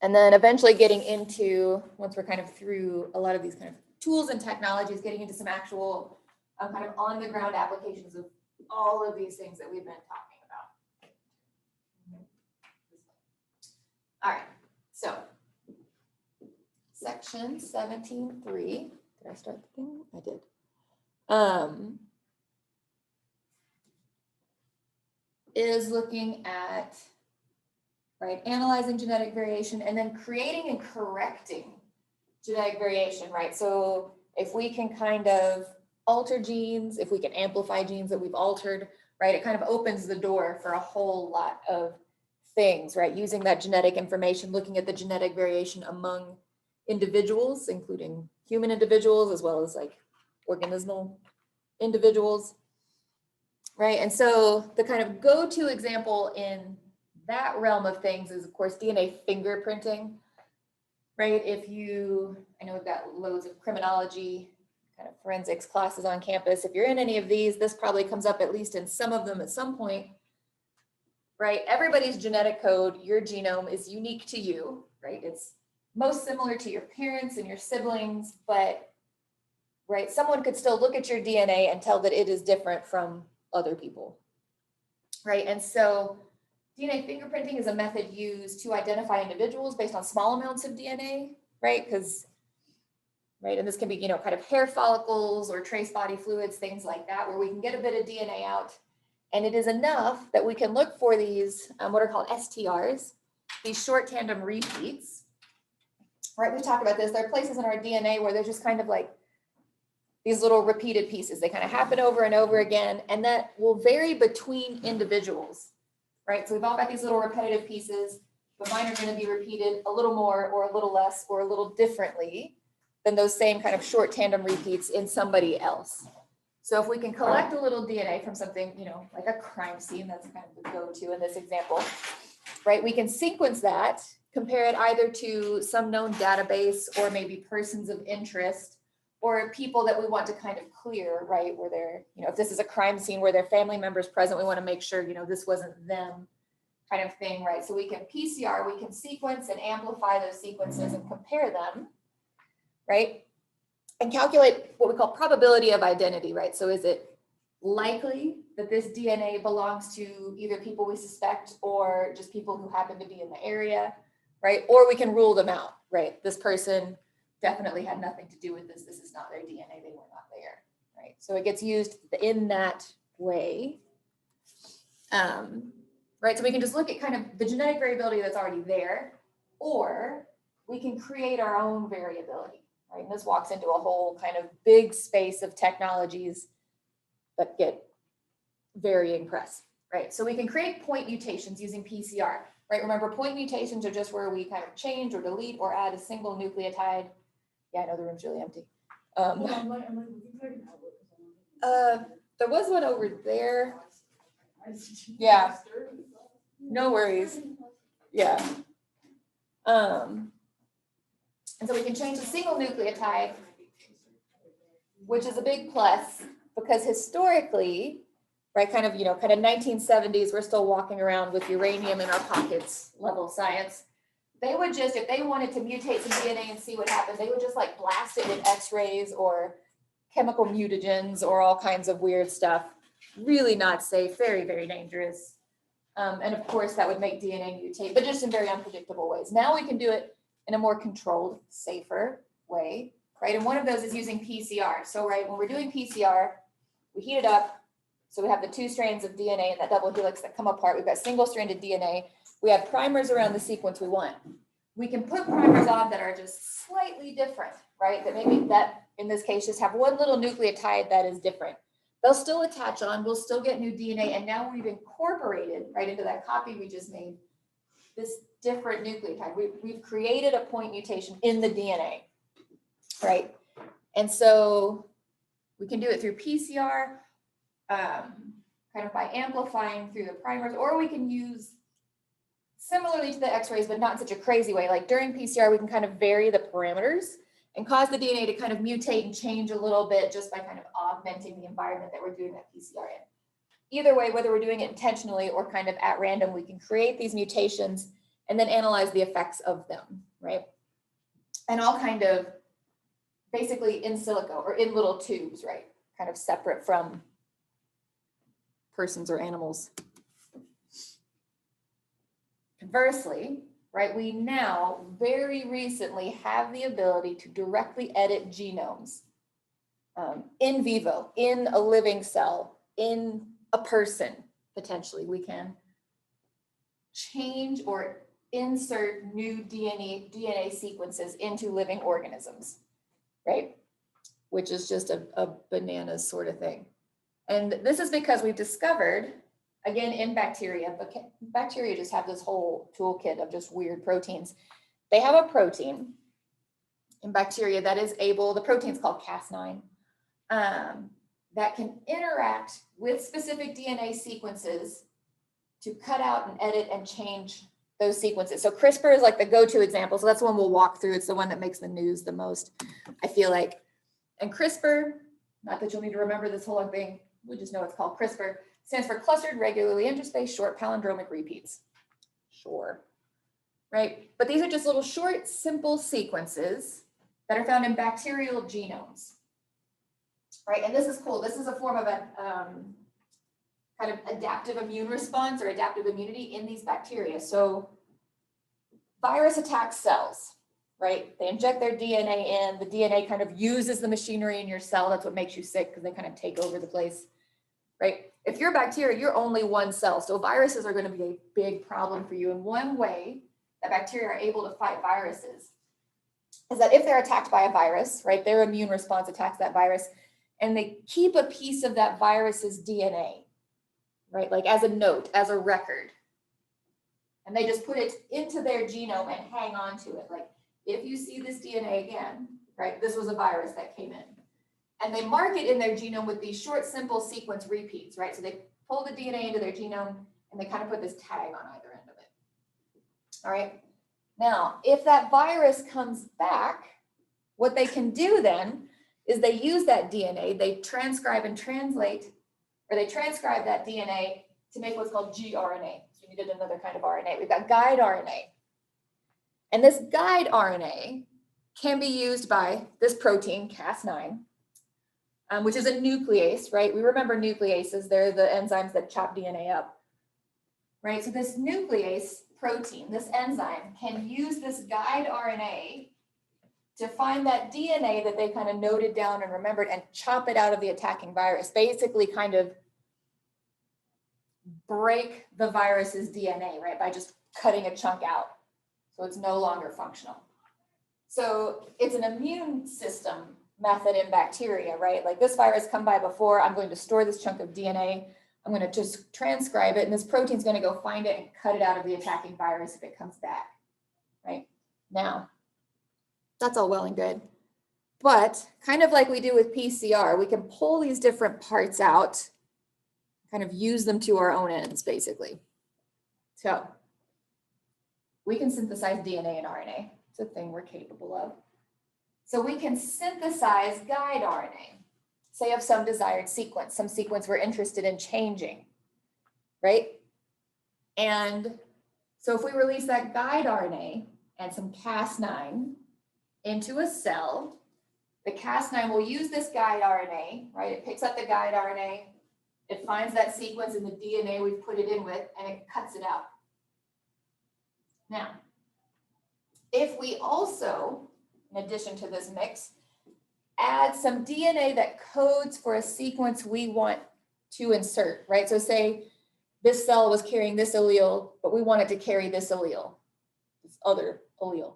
And then eventually getting into, once we're kind of through a lot of these kind of tools and technologies, getting into some actual kind of on the ground applications of all of these things that we've been talking about. All right, so section 17.3, did I start the thing? I did. Is looking at, right, analyzing genetic variation and then creating and correcting genetic variation, right? So if we can kind of alter genes, if we can amplify genes that we've altered, right, it kind of opens the door for a whole lot of things, right? Using that genetic information, looking at the genetic variation among individuals, including human individuals, as well as like organismal individuals, right? And so the kind of go-to example in that realm of things is, of course, DNA fingerprinting, right? If you, I know we've got loads of criminology, kind of forensics classes on campus. If you're in any of these, this probably comes up at least in some of them at some point, right? Everybody's genetic code, your genome is unique to you, right? It's most similar to your parents and your siblings, but, right, someone could still look at your DNA and tell that it is different from other people, right? And so DNA fingerprinting is a method used to identify individuals based on small amounts of DNA, right? Because, right, and this can be, you know, kind of hair follicles or trace body fluids, things like that, where we can get a bit of DNA out. And it is enough that we can look for these, what are called STRs, these short tandem repeats, right? We talked about this. There are places in our DNA where they're just kind of like these little repeated pieces. They kind of happen over and over again, and that will vary between individuals, right? So we've all got these little repetitive pieces, but mine are going to be repeated a little more or a little less or a little differently than those same kind of short tandem repeats in somebody else. So if we can collect a little DNA from something, you know, like a crime scene, that's kind of the go-to in this example, right? We can sequence that, compare it either to some known database or maybe persons of interest or people that we want to kind of clear, right? Where they're, you know, if this is a crime scene where their family members present, we want to make sure, you know, this wasn't them kind of thing, right? So we can PCR, we can sequence and amplify those sequences and compare them, right? And calculate what we call probability of identity, right? So is it likely that this DNA belongs to either people we suspect or just people who happen to be in the area, right? Or we can rule them out, right? This person definitely had nothing to do with this. This is not their DNA. They were not there, right? So it gets used in that way, right? So we can just look at kind of the genetic variability that's already there, or we can create our own variability, right? And this walks into a whole kind of big space of technologies that get varying press, right? So we can create point mutations using PCR, right? Remember, point mutations are just where we kind of change or delete or add a single nucleotide. Yeah, I know the room's really empty. There was one over there. Yeah, no worries. Yeah. And so we can change a single nucleotide, which is a big plus because historically, right, kind of 1970s, we're still walking around with uranium in our pockets level science. They would just, if they wanted to mutate some DNA and see what happened, they would just like blast it with x-rays or chemical mutagens or all kinds of weird stuff. Really not safe, very, very dangerous. And of course that would make DNA mutate, but just in very unpredictable ways. Now we can do it in a more controlled, safer way, right? And one of those is using PCR. So, right, when we're doing PCR, we heat it up. So we have the two strands of DNA and that double helix that come apart. We've got single-stranded DNA. We have primers around the sequence we want. We can put primers on that are just slightly different, right? That maybe that, in this case, just have one little nucleotide that is different. They'll still attach on, we'll still get new DNA, and now we've incorporated right into that copy we just made this different nucleotide. We've created a point mutation in the DNA, right? And so we can do it through PCR, kind of by amplifying through the primers, or we can use similarly to the x-rays, but not in such a crazy way. Like during PCR, we can kind of vary the parameters and cause the DNA to kind of mutate and change a little bit just by kind of augmenting the environment that we're doing that PCR in. Either way, whether we're doing it intentionally or kind of at random, we can create these mutations and then analyze the effects of them, right? And all kind of basically in silico or in little tubes, right? Kind of separate from persons or animals. Conversely, right, we now very recently have the ability to directly edit genomes in vivo, in a living cell, in a person, potentially. We can change or insert new DNA sequences into living organisms, right? Which is just a bananas sort of thing. And this is because we've discovered, again, in bacteria, but bacteria just have this whole toolkit of just weird proteins. They have a protein in bacteria that is able, the protein's called Cas9, that can interact with specific DNA sequences to cut out and edit and change those sequences. So CRISPR is like the go-to example. So that's the one we'll walk through. It's the one that makes the news the most, I feel like. And CRISPR, not that you'll need to remember this whole thing, we just know it's called CRISPR, stands for clustered regularly interspaced short palindromic repeats. Sure, right? But these are just little short, simple sequences that are found in bacterial genomes, right? And this is cool. This is a form of a kind of adaptive immune response or adaptive immunity in these bacteria. So virus attacks cells, right? They inject their DNA in, the DNA kind of uses the machinery in your cell. That's what makes you sick because they kind of take over the place, right? If you're a bacteria, you're only one cell. So viruses are going to be a big problem for you. And one way that bacteria are able to fight viruses is that if they're attacked by a virus, right, their immune response attacks that virus, and they keep a piece of that virus's DNA, right, like as a note, as a record, and they just put it into their genome and hang on to it. Like, if you see this DNA again, right, this was a virus that came in, and they mark it in their genome with these short, simple sequence repeats, right? So they pull the DNA into their genome and they kind of put this tag on either end of it. All right. Now, if that virus comes back, what they can do then is they use that DNA, they transcribe and translate, or they transcribe that DNA to make what's called gRNA. So we needed another kind of RNA. We've got guide RNA. And this guide RNA can be used by this protein, Cas9, which is a nuclease, right? We remember nucleases. They're the enzymes that chop DNA up, right? So this nuclease protein, this enzyme, can use this guide RNA to find that DNA that they kind of noted down and remembered and chop it out of the attacking virus, basically kind of break the virus's DNA, right? By just cutting a chunk out. So it's no longer functional. So it's an immune system method in bacteria, right? Like, this virus come by before, I'm going to store this chunk of DNA, I'm going to just transcribe it, and this protein's going to go find it and cut it out of the attacking virus if it comes back, right? Now, that's all well and good. But kind of like we do with PCR, we can pull these different parts out, kind of use them to our own ends, basically. So we can synthesize DNA and RNA. It's a thing we're capable of. So we can synthesize guide RNA, say of some desired sequence, some sequence we're interested in changing, right? And so if we release that guide RNA and some Cas9 into a cell, the Cas9 will use this guide RNA, right? It picks up the guide RNA, it finds that sequence in the DNA we've put it in with, and it cuts it out. Now, if we also, in addition to this mix, add some DNA that codes for a sequence we want to insert, right? So say this cell was carrying this allele, but we want it to carry this allele, this other allele.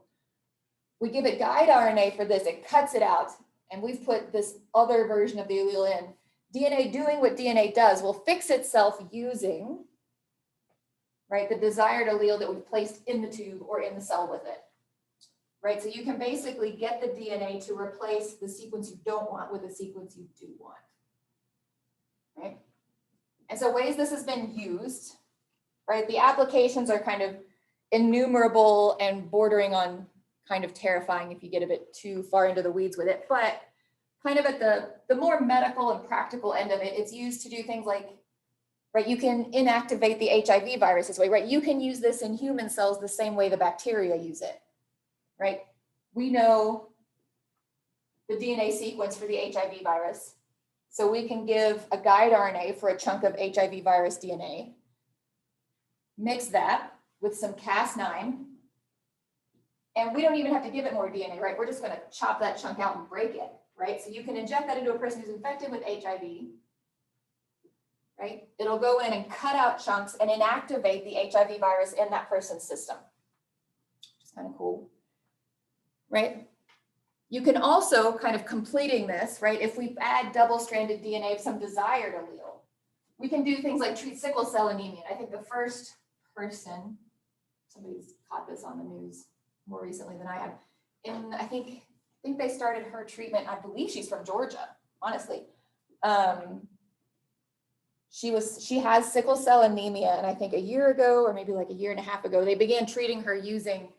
We give it guide RNA for this, it cuts it out, and we've put this other version of the allele in. DNA doing what DNA does will fix itself using, right, the desired allele that we've placed in the tube or in the cell with it. Right, so you can basically get the DNA to replace the sequence you don't want with the sequence you do want, right? And so ways this has been used, right? The applications are kind of innumerable and bordering on kind of terrifying if you get a bit too far into the weeds with it, but kind of at the more medical and practical end of it, it's used to do things like, right? You can inactivate the HIV virus this way, right? You can use this in human cells the same way the bacteria use it, right? We know the DNA sequence for the HIV virus. So we can give a guide RNA for a chunk of HIV virus DNA, mix that with some Cas9, and we don't even have to give it more DNA, right? We're just going to chop that chunk out and break it, right? So you can inject that into a person who's infected with HIV, right? It'll go in and cut out chunks and inactivate the HIV virus in that person's system, which is kind of cool, right? You can also, kind of completing this, right? If we add double-stranded DNA of some desired allele, we can do things like treat sickle cell anemia. I think the first person, somebody's caught this on the news more recently than I have, and I think they started her treatment, I believe she's from Georgia, honestly. She has sickle cell anemia, and I think a year ago, or maybe like a year and a half ago, they began treating her using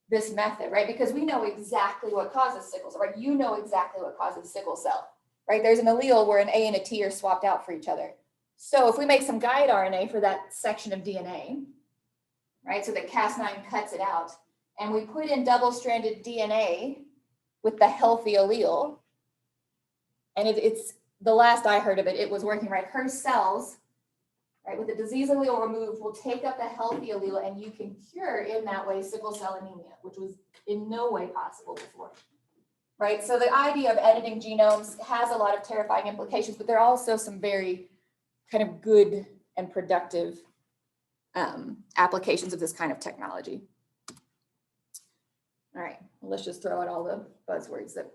this method, right? Because we know exactly what causes sickle cell, right? You know exactly what causes sickle cell, right? There's an allele where an A and a T are swapped out for each other. So if we make some guide RNA for that section of DNA, right? So that Cas9 cuts it out, and we put in double-stranded DNA with the healthy allele, and it's the last I heard of it, it was working, right? Her cells, right, with the disease allele removed, will take up the healthy allele, and you can cure in that way sickle cell anemia, which was in no way possible before, right? So the idea of editing genomes has a lot of terrifying implications, but there are also some very kind of good and productive applications of this kind of technology. All right, well, let's just throw out all the buzzwords that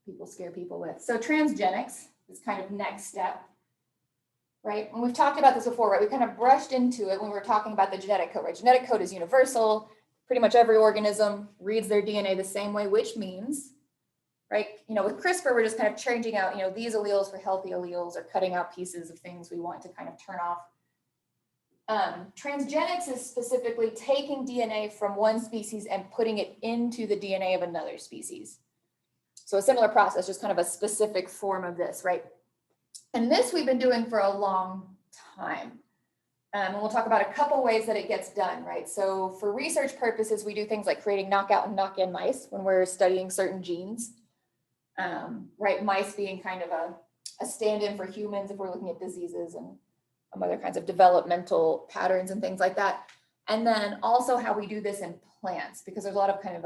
people scare people with. So transgenics is kind of next step, right? And we've talked about this before, right? We kind of brushed into it when we were talking about the genetic code, right? Genetic code is universal. Pretty much every organism reads their DNA the same way, which means, right? You know, with CRISPR, we're just kind of changing out, you know, these alleles for healthy alleles, or cutting out pieces of things we want to kind of turn off. Transgenics is specifically taking DNA from one species and putting it into the DNA of another species. So a similar process, just kind of a specific form of this, right? And this we've been doing for a long time. And we'll talk about a couple ways that it gets done, right? So for research purposes, we do things like creating knockout and knock-in mice when we're studying certain genes, right? Mice being kind of a stand-in for humans if we're looking at diseases and other kinds of developmental patterns and things like that. And then also how we do this in plants, because there's a lot of kind of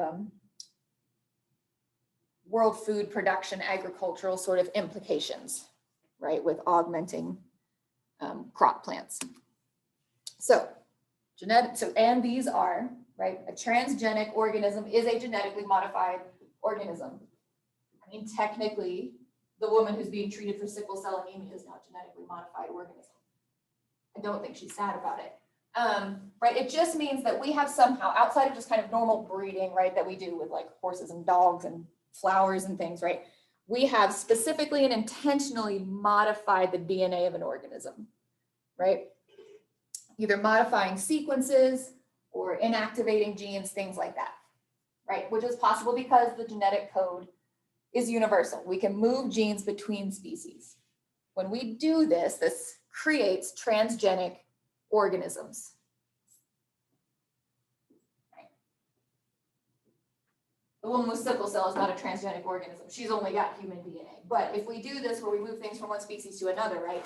world food production, agricultural sort of implications, right, with augmenting crop plants. So and these are, right, a transgenic organism is a genetically modified organism. I mean, technically, the woman who's being treated for sickle cell anemia is now a genetically modified organism. I don't think she's sad about it. Right, it just means that we have somehow, outside of just kind of normal breeding, right, that we do with like horses and dogs and flowers and things, right, we have specifically and intentionally modified the DNA of an organism, right? Either modifying sequences or inactivating genes, things like that, right? Which is possible because the genetic code is universal. We can move genes between species. When we do this, this creates transgenic organisms. Right. The woman with sickle cell is not a transgenic organism. She's only got human DNA. But if we do this where we move things from one species to another, right,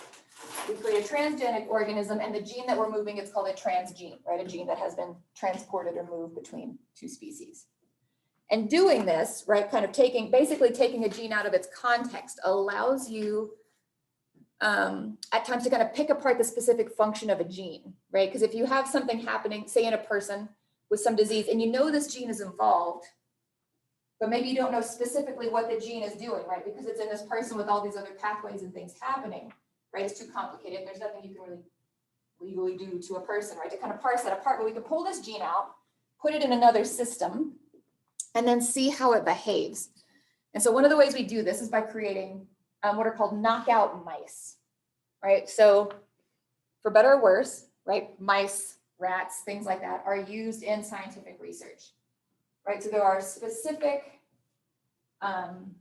we create a transgenic organism, and the gene that we're moving is called a transgene, right, a gene that has been transported or moved between two species. And doing this, right, kind of basically taking a gene out of its context allows you at times to kind of pick apart the specific function of a gene, right? Because if you have something happening, say in a person with some disease, and you know this gene is involved, but maybe you don't know specifically what the gene is doing, right? Because it's in this person with all these other pathways and things happening, right? It's too complicated. There's nothing you can really legally do to a person, right? To kind of parse that apart, but we can pull this gene out, put it in another system, and then see how it behaves. And so one of the ways we do this is by creating what are called knockout mice, right? So for better or worse, right, mice, rats, things like that are used in scientific research, right? So there are specific kind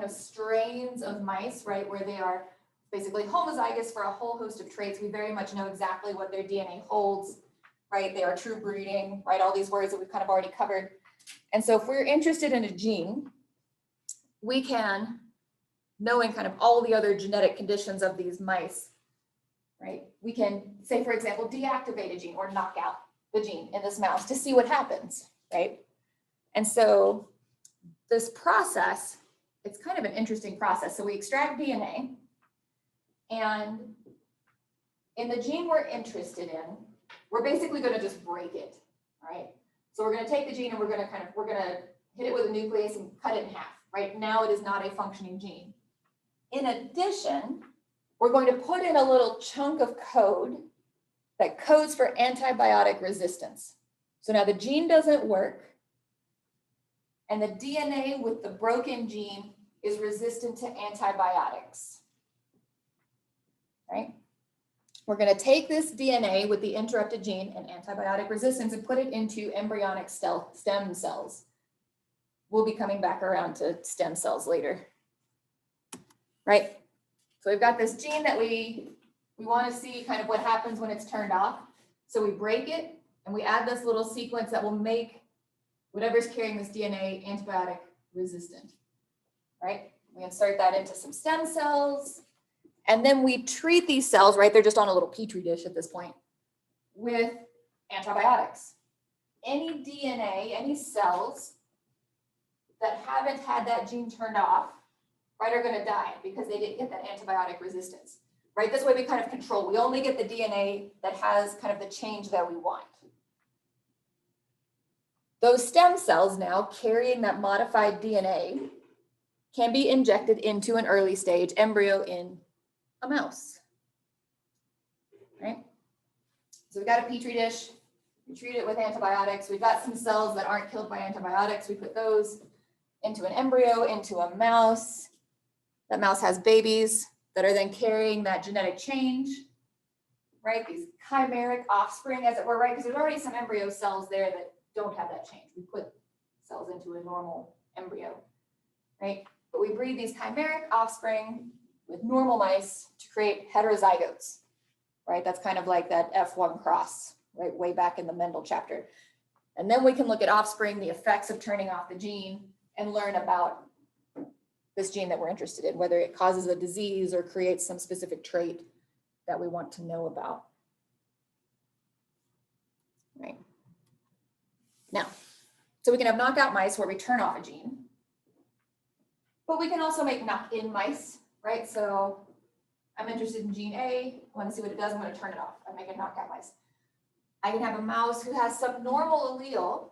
of strains of mice, right, where they are basically homozygous for a whole host of traits. We very much know exactly what their DNA holds, right? They are true breeding, right? All these words that we've kind of already covered. And so if we're interested in a gene, we can, knowing kind of all the other genetic conditions of these mice, right? We can say, for example, deactivate a gene or knock out the gene in this mouse to see what happens, right? And so this process, it's kind of an interesting process. So we extract DNA, and in the gene we're interested in, we're basically going to just break it, right? So we're going to take the gene and we're going to hit it with a nuclease and cut it in half, right? Now it is not a functioning gene. In addition, we're going to put in a little chunk of code that codes for antibiotic resistance. So now the gene doesn't work, and the DNA with the broken gene is resistant to antibiotics, right? We're going to take this DNA with the interrupted gene and antibiotic resistance and put it into embryonic stem cells. We'll be coming back around to stem cells later, right? So we've got this gene that we want to see kind of what happens when it's turned off. So we break it and we add this little sequence that will make whatever's carrying this DNA antibiotic resistant, right? We insert that into some stem cells, and then we treat these cells, right? They're just on a little petri dish at this point, with antibiotics. Any DNA, any cells that haven't had that gene turned off, right, are going to die because they didn't get that antibiotic resistance, right? This way we kind of control. We only get the DNA that has kind of the change that we want. Those stem cells now carrying that modified DNA can be injected into an early stage embryo in a mouse, right? So we've got a petri dish, we treat it with antibiotics. We've got some cells that aren't killed by antibiotics. We put those into an embryo, into a mouse. That mouse has babies that are then carrying that genetic change, right? These chimeric offspring, as it were, right? Because there's already some embryo cells there that don't have that change. We put cells into a normal embryo, right? But we breed these chimeric offspring with normal mice to create heterozygotes, right? That's kind of like that F1 cross, right? Way back in the Mendel chapter. And then we can look at offspring, the effects of turning off the gene, and learn about this gene that we're interested in, whether it causes a disease or creates some specific trait that we want to know about, right? Now, so we can have knockout mice where we turn off a gene, but we can also make knock-in mice, right? So I'm interested in gene A, I want to see what it does, I'm going to turn it off. I make a knockout mice. I can have a mouse who has some normal allele,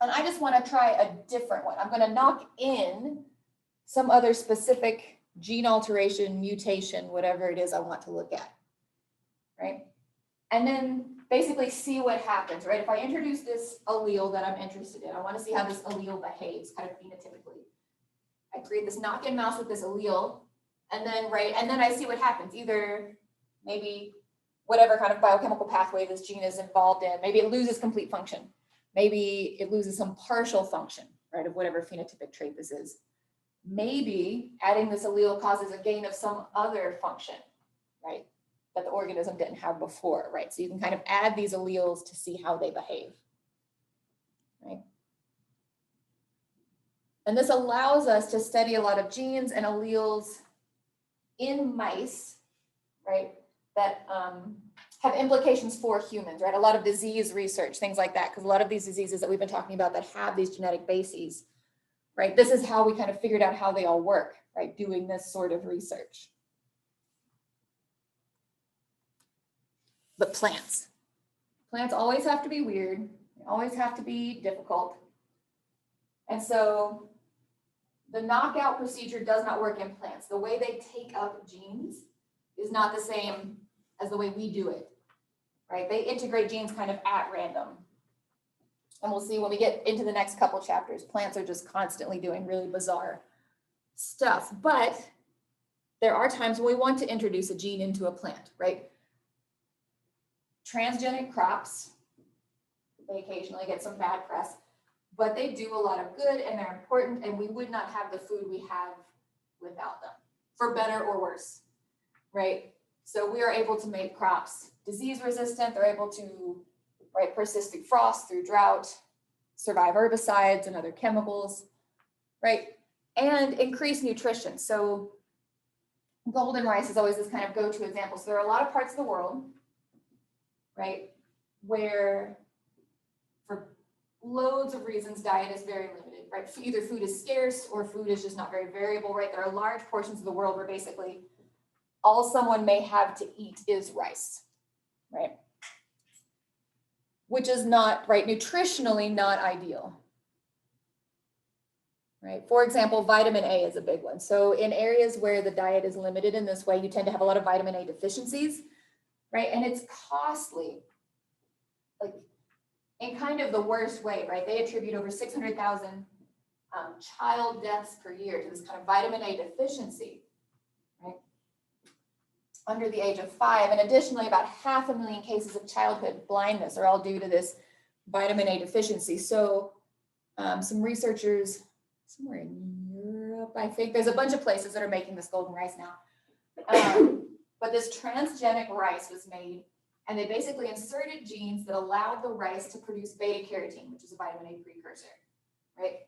and I just want to try a different one. I'm going to knock in some other specific gene alteration, mutation, whatever it is I want to look at, right? And then basically see what happens, right? If I introduce this allele that I'm interested in, I want to see how this allele behaves kind of phenotypically. I create this knock-in mouse with this allele, and then, right, and then I see what happens. Either maybe whatever kind of biochemical pathway this gene is involved in, maybe it loses complete function. Maybe it loses some partial function, right, of whatever phenotypic trait this is. Maybe adding this allele causes a gain of some other function, right, that the organism didn't have before, right? So you can kind of add these alleles to see how they behave, right? And this allows us to study a lot of genes and alleles in mice, right, that have implications for humans, right? A lot of disease research, things like that, because a lot of these diseases that we've been talking about that have these genetic bases, right? This is how we kind of figured out how they all work, right? Doing this sort of research. But plants always have to be weird. They always have to be difficult. And so the knockout procedure does not work in plants. The way they take up genes is not the same as the way we do it, right? They integrate genes kind of at random. And we'll see when we get into the next couple chapters, plants are just constantly doing really bizarre stuff. But there are times when we want to introduce a gene into a plant, right? Transgenic crops, they occasionally get some bad press, but they do a lot of good and they're important, and we would not have the food we have without them, for better or worse. right? So we are able to make crops disease resistant. They're able to, right, persist through frost, through drought, survive herbicides and other chemicals, right? And increase nutrition. So golden rice is always this kind of go-to example. So there are a lot of parts of the world, right, where for loads of reasons, diet is very limited, right? Either food is scarce or food is just not very variable, right? There are large portions of the world where basically all someone may have to eat is rice, right? Which is not, right, nutritionally not ideal, right? For example, vitamin A is a big one. So in areas where the diet is limited in this way, you tend to have a lot of vitamin A deficiencies, right? And it's costly, like in kind of the worst way, right? They attribute over 600,000 child deaths per year to this kind of vitamin A deficiency, right? Under the age of 5, and additionally about 500,000 cases of childhood blindness are all due to this vitamin A deficiency. So some researchers somewhere in Europe, I think, there's a bunch of places that are making this golden rice now. But this transgenic rice was made, and they basically inserted genes that allowed the rice to produce beta carotene, which is a vitamin A precursor, right?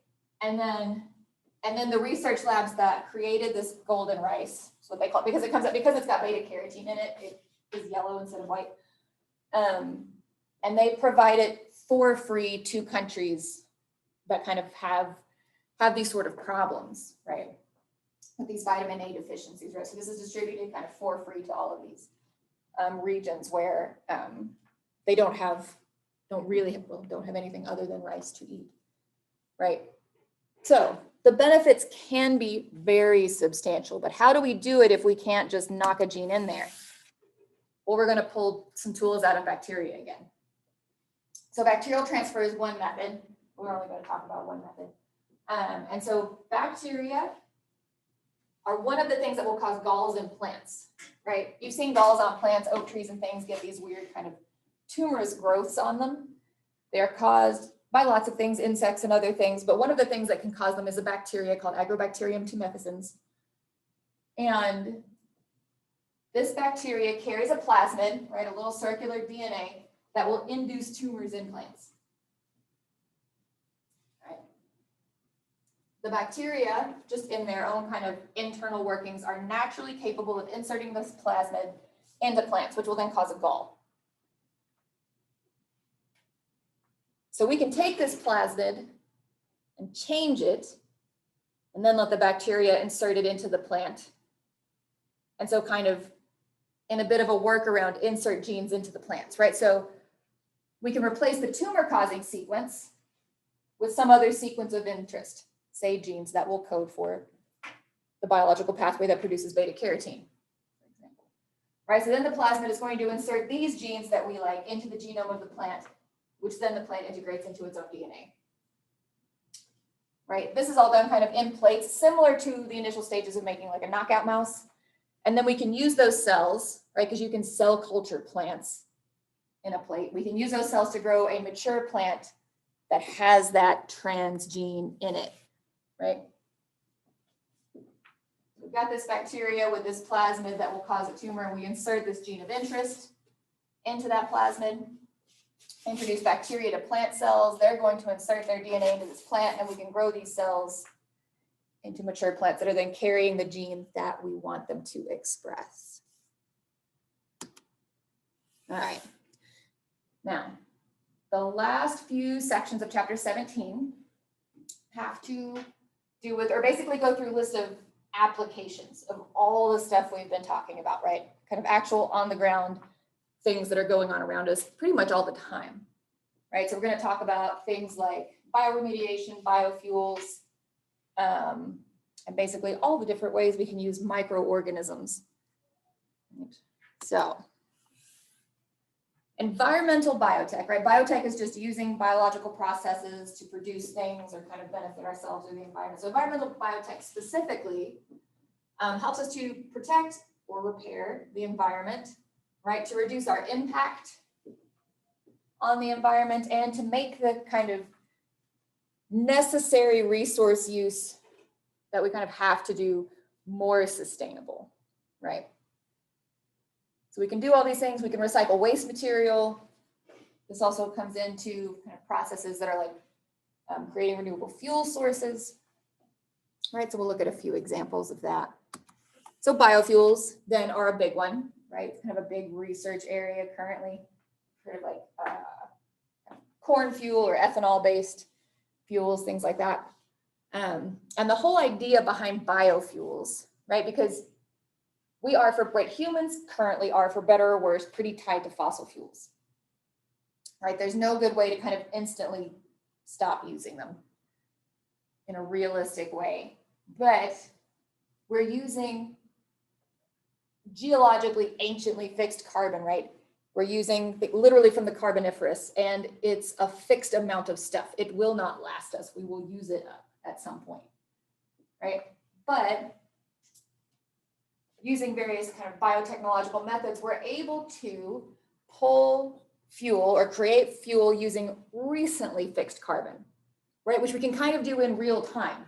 And then the research labs that created this golden rice, so what they call it, because it's got beta carotene in it, it is yellow instead of white. And they provide it for free to countries that kind of have these sort of problems, right? With these vitamin A deficiencies, right? So this is distributed kind of for free to all of these regions where they don't have anything other than rice to eat, right? So the benefits can be very substantial, but how do we do it if we can't just knock a gene in there? Well, we're going to pull some tools out of bacteria again. So bacterial transfer is one method. We're only going to talk about one method. And so bacteria are one of the things that will cause galls in plants, right? You've seen galls on plants, oak trees and things get these weird kind of tumorous growths on them. They are caused by lots of things, insects and other things, but one of the things that can cause them is a bacteria called Agrobacterium tumescens. And this bacteria carries a plasmid, right, a little circular DNA that will induce tumors in plants. The bacteria, just in their own kind of internal workings, are naturally capable of inserting this plasmid into plants, which will then cause a gall. So we can take this plasmid and change it, and then let the bacteria insert it into the plant. And so kind of in a bit of a workaround, insert genes into the plants, right? So we can replace the tumor-causing sequence with some other sequence of interest, say genes that will code for the biological pathway that produces beta carotene, for example. Right, so then the plasmid is going to insert these genes that we like into the genome of the plant, which then the plant integrates into its own DNA. Right, this is all done kind of in plates, similar to the initial stages of making like a knockout mouse. And then we can use those cells, right, because you can cell culture plants in a plate. We can use those cells to grow a mature plant that has that transgene in it. Right? We've got this bacteria with this plasmid that will cause a tumor, and we insert this gene of interest into that plasmid, introduce bacteria to plant cells. They're going to insert their DNA into this plant, and we can grow these cells into mature plants that are then carrying the gene that we want them to express. All right. Now, the last few sections of chapter 17 have to do with, or basically go through a list of applications of all the stuff we've been talking about, right? Kind of actual on the ground things that are going on around us pretty much all the time, right? So we're going to talk about things like bioremediation, biofuels, and basically all the different ways we can use microorganisms. So environmental biotech, right? Biotech is just using biological processes to produce things or kind of benefit ourselves or the environment. So environmental biotech specifically helps us to protect or repair the environment, right? To reduce our impact on the environment and to make the kind of necessary resource use that we kind of have to do more sustainable, right? So we can do all these things. We can recycle waste material. This also comes into kind of processes that are like creating renewable fuel sources, right? So we'll look at a few examples of that. So biofuels then are a big one, right? It's kind of a big research area currently, sort of like corn fuel or ethanol-based fuels, things like that. And the whole idea behind biofuels, right? Because we are, humans currently are, for better or worse, pretty tied to fossil fuels, right? There's no good way to kind of instantly stop using them in a realistic way. But we're using geologically, anciently fixed carbon, right? We're using literally from the Carboniferous, and it's a fixed amount of stuff. It will not last us. We will use it up at some point, right? But using various kind of biotechnological methods, we're able to pull fuel or create fuel using recently fixed carbon, right? Which we can kind of do in real time,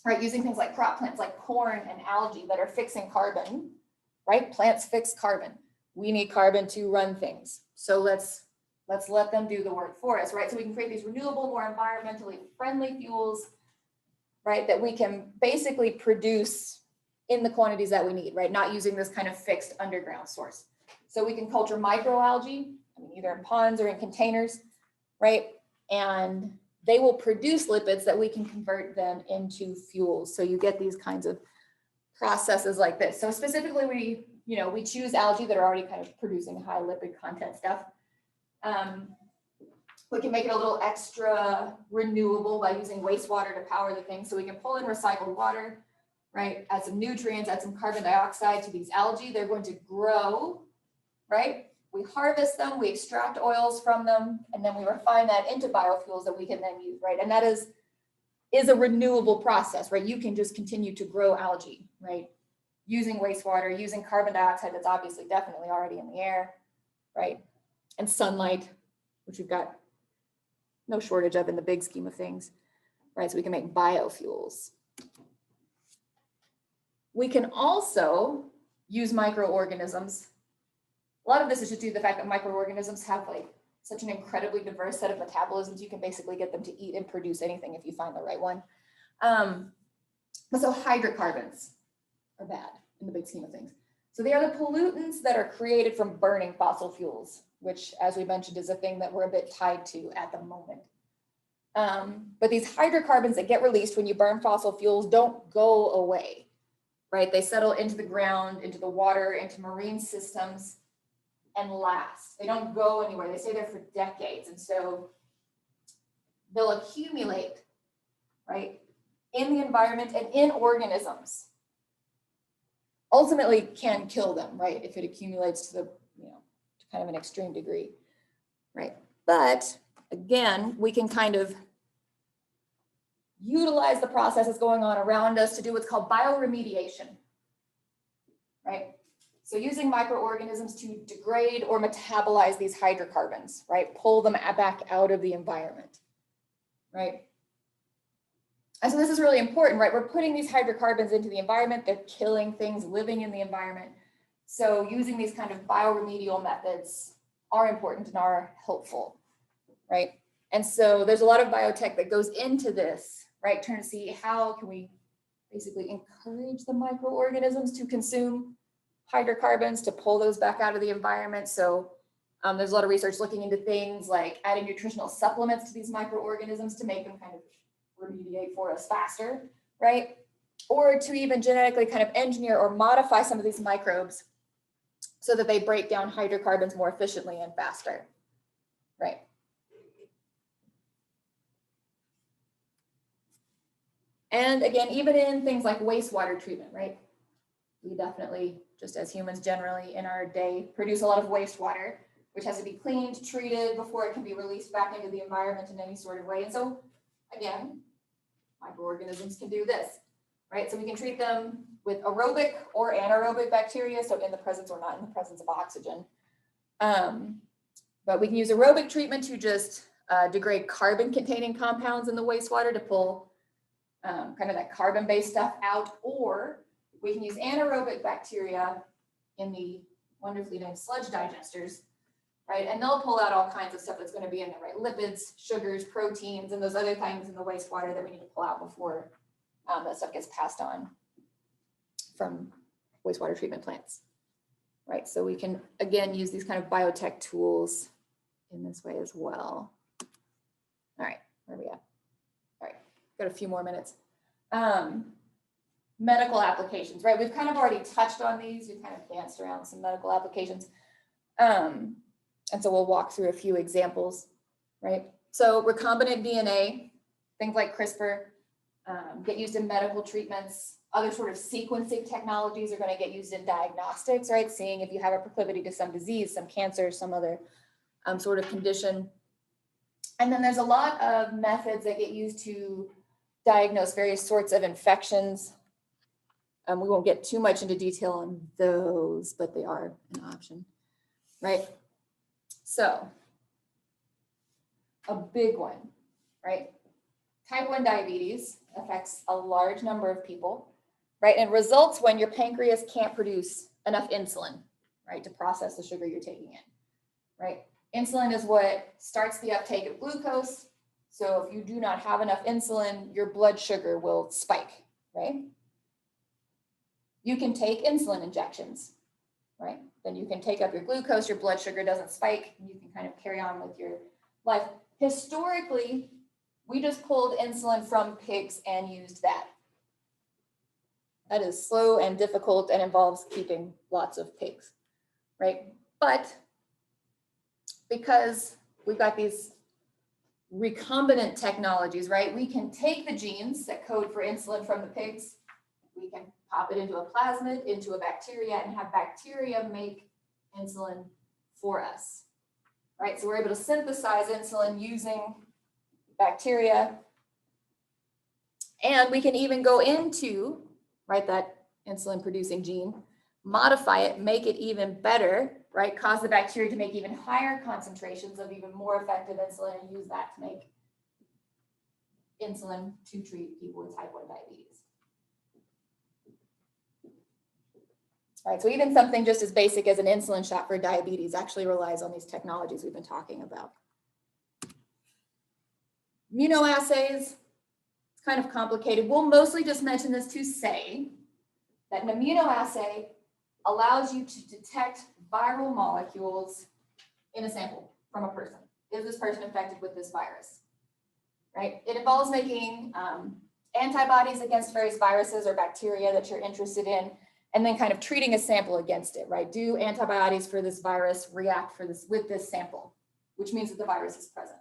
right? Using things like crop plants like corn and algae that are fixing carbon, right? Plants fix carbon. We need carbon to run things. So let's let them do the work for us, right? So we can create these renewable, more environmentally friendly fuels, right? That we can basically produce in the quantities that we need, right? Not using this kind of fixed underground source. So we can culture microalgae, either in ponds or in containers, right? And they will produce lipids that we can convert them into fuels. So you get these kinds of processes like this. So specifically, we choose algae that are already kind of producing high lipid content stuff. We can make it a little extra renewable by using wastewater to power the thing. So we can pull in recycled water, right? Add some nutrients, add some carbon dioxide to these algae. They're going to grow, right? We harvest them, we extract oils from them, and then we refine that into biofuels that we can then use, right? And that is a renewable process, right? You can just continue to grow algae, right? Using wastewater, using carbon dioxide that's obviously definitely already in the air, right? And sunlight, which we've got no shortage of in the big scheme of things, right? So we can make biofuels. We can also use microorganisms. A lot of this is just due to the fact that microorganisms have like such an incredibly diverse set of metabolisms. You can basically get them to eat and produce anything if you find the right one. But so hydrocarbons are bad in the big scheme of things. So they are the pollutants that are created from burning fossil fuels, which, as we mentioned, is a thing that we're a bit tied to at the moment. But these hydrocarbons that get released when you burn fossil fuels don't go away, right? They settle into the ground, into the water, into marine systems, and last. They don't go anywhere. They stay there for decades. And so they'll accumulate, right, in the environment and in organisms. Ultimately can kill them, right, if it accumulates to the, to kind of an extreme degree, right? But again, we can kind of utilize the processes going on around us to do what's called bioremediation, right? So using microorganisms to degrade or metabolize these hydrocarbons, right? Pull them back out of the environment, right? And so this is really important, right? We're putting these hydrocarbons into the environment. They're killing things living in the environment. So using these kind of bioremedial methods are important and are helpful, right? And so there's a lot of biotech that goes into this, right? Trying to see how can we basically encourage the microorganisms to consume hydrocarbons, to pull those back out of the environment. So there's a lot of research looking into things like adding nutritional supplements to these microorganisms to make them kind of remediate for us faster, right? Or to even genetically kind of engineer or modify some of these microbes so that they break down hydrocarbons more efficiently and faster, right? And again, even in things like wastewater treatment, right? We definitely, just as humans generally in our day, produce a lot of wastewater, which has to be cleaned, treated before it can be released back into the environment in any sort of way. And so again, microorganisms can do this, right? So we can treat them with aerobic or anaerobic bacteria, so in the presence or not in the presence of oxygen. But we can use aerobic treatment to just degrade carbon-containing compounds in the wastewater to pull kind of that carbon-based stuff out, or we can use anaerobic bacteria in the wonderfully named sludge digesters, right? And they'll pull out all kinds of stuff that's going to be in there, right? Lipids, sugars, proteins, and those other things in the wastewater that we need to pull out before that stuff gets passed on from wastewater treatment plants, right? So we can, again, use these kind of biotech tools in this way as well. All right, where are we at? All right, got a few more minutes. Medical applications, right? We've kind of already touched on these. We've kind of danced around some medical applications. And so we'll walk through a few examples, right? So recombinant DNA, things like CRISPR, get used in medical treatments. Other sort of sequencing technologies are going to get used in diagnostics, right? Seeing if you have a proclivity to some disease, some cancer, some other sort of condition. And then there's a lot of methods that get used to diagnose various sorts of infections. We won't get too much into detail on those, but they are an option, right? So a big one, right? Type 1 diabetes affects a large number of people, right? And results when your pancreas can't produce enough insulin, right, to process the sugar you're taking in, right? Insulin is what starts the uptake of glucose. So if you do not have enough insulin, your blood sugar will spike, right? You can take insulin injections, right? Then you can take up your glucose, your blood sugar doesn't spike, and you can kind of carry on with your life. Historically, we just pulled insulin from pigs and used that. That is slow and difficult and involves keeping lots of pigs, right? But because we've got these recombinant technologies, right? We can take the genes that code for insulin from the pigs, we can pop it into a plasmid, into a bacteria, and have bacteria make insulin for us, right? So we're able to synthesize insulin using bacteria. And we can even go into, right, that insulin producing gene, modify it, make it even better, right? Cause the bacteria to make even higher concentrations of even more effective insulin and use that to make insulin to treat people with type 1 diabetes. All right, so even something just as basic as an insulin shot for diabetes actually relies on these technologies we've been talking about. Immunoassays, it's kind of complicated. We'll mostly just mention this to say that an immunoassay allows you to detect viral molecules in a sample from a person. Is this person infected with this virus, right? It involves making antibodies against various viruses or bacteria that you're interested in, and then kind of treating a sample against it, right? Do antibodies for this virus react for this with this sample, which means that the virus is present,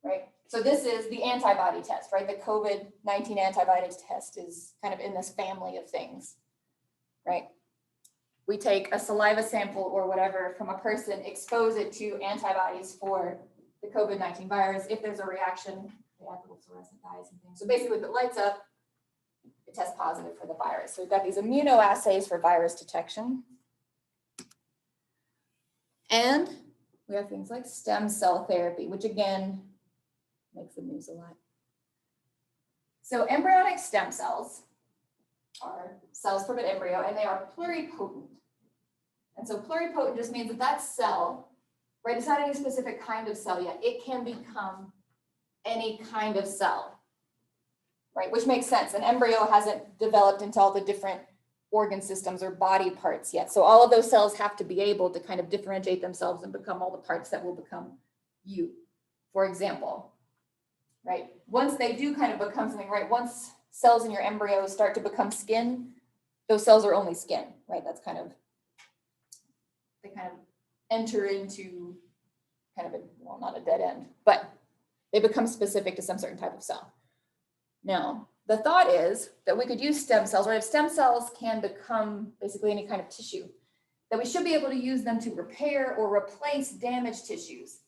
right? So this is the antibody test, right? The COVID-19 antibody test is kind of in this family of things, right? We take a saliva sample or whatever from a person, expose it to antibodies for the COVID-19 virus. If there's a reaction, the ethical fluorescent dyes and things. So basically, if it lights up, it tests positive for the virus. So we've got these immunoassays for virus detection. And we have things like stem cell therapy, which again, makes the news a lot. So embryonic stem cells are cells from an embryo, and they are pluripotent. And so pluripotent just means that that cell, right, it's not any specific kind of cell yet. It can become any kind of cell, right, which makes sense. An embryo hasn't developed into all the different organ systems or body parts yet. So all of those cells have to be able to kind of differentiate themselves and become all the parts that will become you, for example, right? Once they do kind of become something, right, once cells in your embryo start to become skin, those cells are only skin, right? That's kind of, they kind of enter into kind of a, well, not a dead end, but they become specific to some certain type of cell. Now, the thought is that we could use stem cells, right? If stem cells can become basically any kind of tissue, that we should be able to use them to repair or replace damaged tissues.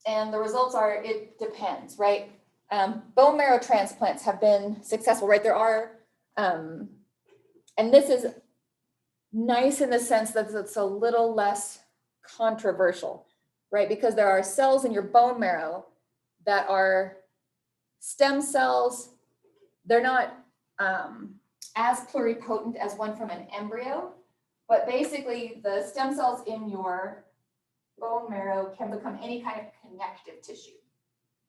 And the results are, it depends, right? Bone marrow transplants have been successful, right? There are, and this is nice in the sense that it's a little less controversial, right? Because there are cells in your bone marrow that are stem cells. They're not as pluripotent as one from an embryo, But basically, the stem cells in your bone marrow can become any kind of connective tissue,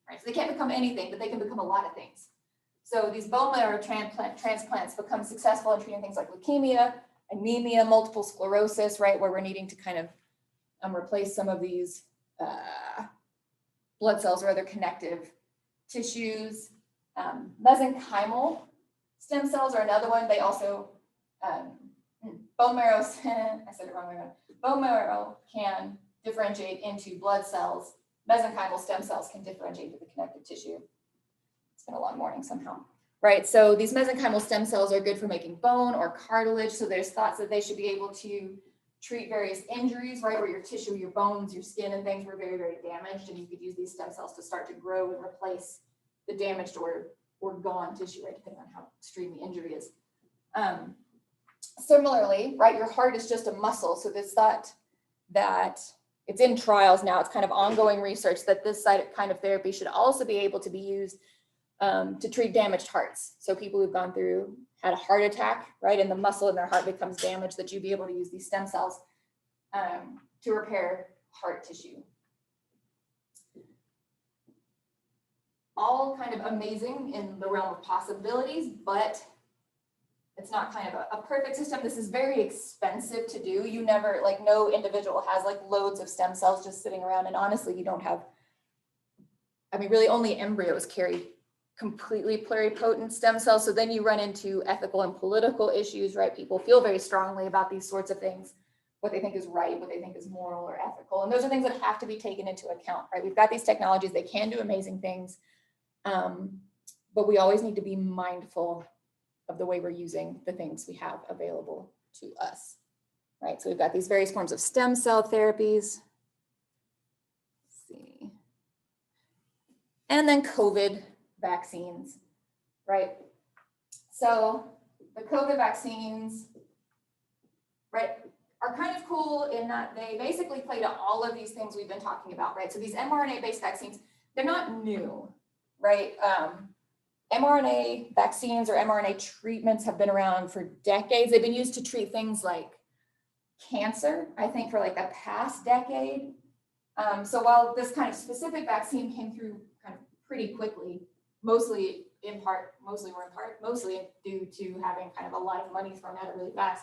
right? So they can't become anything, but they can become a lot of things. So these bone marrow transplants become successful in treating things like leukemia, anemia, multiple sclerosis, right? Where we're needing to kind of replace some of these blood cells or other connective tissues. Mesenchymal stem cells are another one. They also, bone marrow, I said it wrong, bone marrow can differentiate into blood cells. Mesenchymal stem cells can differentiate into the connective tissue. It's been a long morning somehow, right? So these mesenchymal stem cells are good for making bone or cartilage. So there's thoughts that they should be able to treat various injuries, right? Where your tissue, your bones, your skin and things were very, very damaged. And you could use these stem cells to start to grow and replace the damaged or gone tissue, right? Depending on how extreme the injury is. Similarly, right, your heart is just a muscle. So this thought that it's in trials now, it's kind of ongoing research that this kind of therapy should also be able to be used to treat damaged hearts. So people who've gone through, had a heart attack, right, and the muscle in their heart becomes damaged, that you'd be able to use these stem cells to repair heart tissue. All kind of amazing in the realm of possibilities, but it's not kind of a perfect system. This is very expensive to do. You never, like, no individual has like loads of stem cells just sitting around. And honestly, you don't have, I mean, really only embryos carry completely pluripotent stem cells. So then you run into ethical and political issues, right? People feel very strongly about these sorts of things, what they think is right, what they think is moral or ethical. And those are things that have to be taken into account, right? We've got these technologies, they can do amazing things, but we always need to be mindful of the way we're using the things we have available to us, right? So we've got these various forms of stem cell therapies. Let's see. And then COVID vaccines, right? So the COVID vaccines, right, are kind of cool in that they basically play to all of these things we've been talking about, right? So these mRNA-based vaccines, they're not new, right? mRNA vaccines or mRNA treatments have been around for decades. They've been used to treat things like cancer, I think, for like the past decade. So while this kind of specific vaccine came through kind of pretty quickly, mostly due to having kind of a lot of money thrown at it really fast,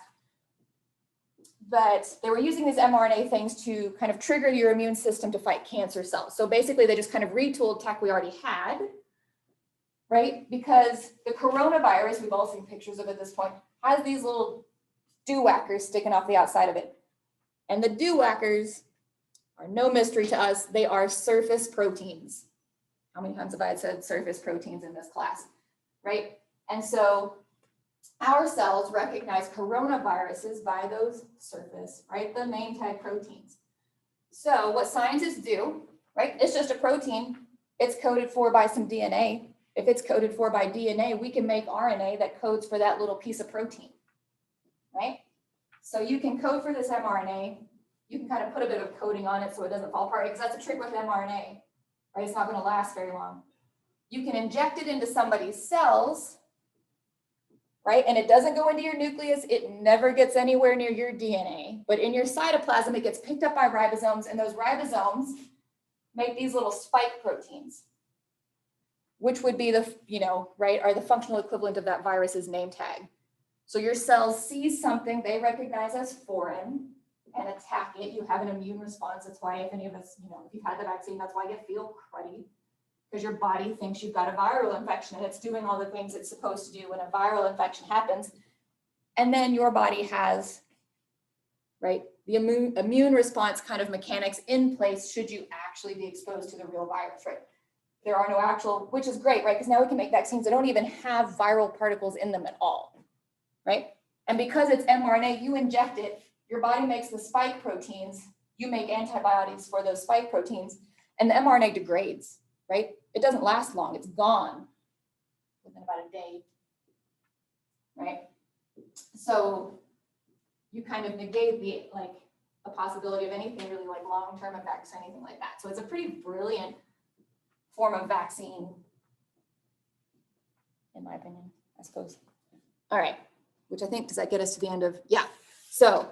but they were using these mRNA things to kind of trigger your immune system to fight cancer cells. So basically they just kind of retooled tech we already had, right? Because the coronavirus, we've all seen pictures of it at this point, has these little dew whackers sticking off the outside of it. And the dew whackers are no mystery to us. They are surface proteins. How many times have I said surface proteins in this class, right? And so our cells recognize coronaviruses by those surface, right? The name tag proteins. So what scientists do, right? It's just a protein. It's coded for by some DNA. If it's coded for by DNA, we can make RNA that codes for that little piece of protein, right? So you can code for this mRNA. You can kind of put a bit of coding on it so it doesn't fall apart, because that's a trick with mRNA, right? It's not going to last very long. You can inject it into somebody's cells, right? And it doesn't go into your nucleus. It never gets anywhere near your DNA, but in your cytoplasm, it gets picked up by ribosomes, and those ribosomes make these little spike proteins, which would be the, right, are the functional equivalent of that virus's name tag. So your cells see something they recognize as foreign and attack it. You have an immune response. That's why if any of us, if you've had the vaccine, that's why you feel cruddy, because your body thinks you've got a viral infection and it's doing all the things it's supposed to do when a viral infection happens. And then your body has, right, the immune response kind of mechanics in place should you actually be exposed to the real virus, right? There are no actual, which is great, right? Because now we can make vaccines that don't even have viral particles in them at all, right? And because it's mRNA, you inject it, your body makes the spike proteins, you make antibodies for those spike proteins, and the mRNA degrades, right? It doesn't last long, it's gone within about a day, right? So you kind of negate the possibility of anything really like long-term effects or anything like that. So it's a pretty brilliant form of vaccine, in my opinion, I suppose. All right, which I think, does that get us to the end of, yeah. So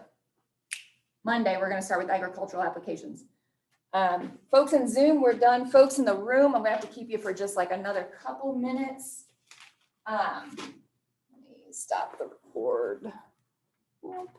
Monday, we're gonna start with agricultural applications. Folks in Zoom, we're done. Folks in the room, I'm gonna have to keep you for just like another couple minutes. Let me stop the record. Nope.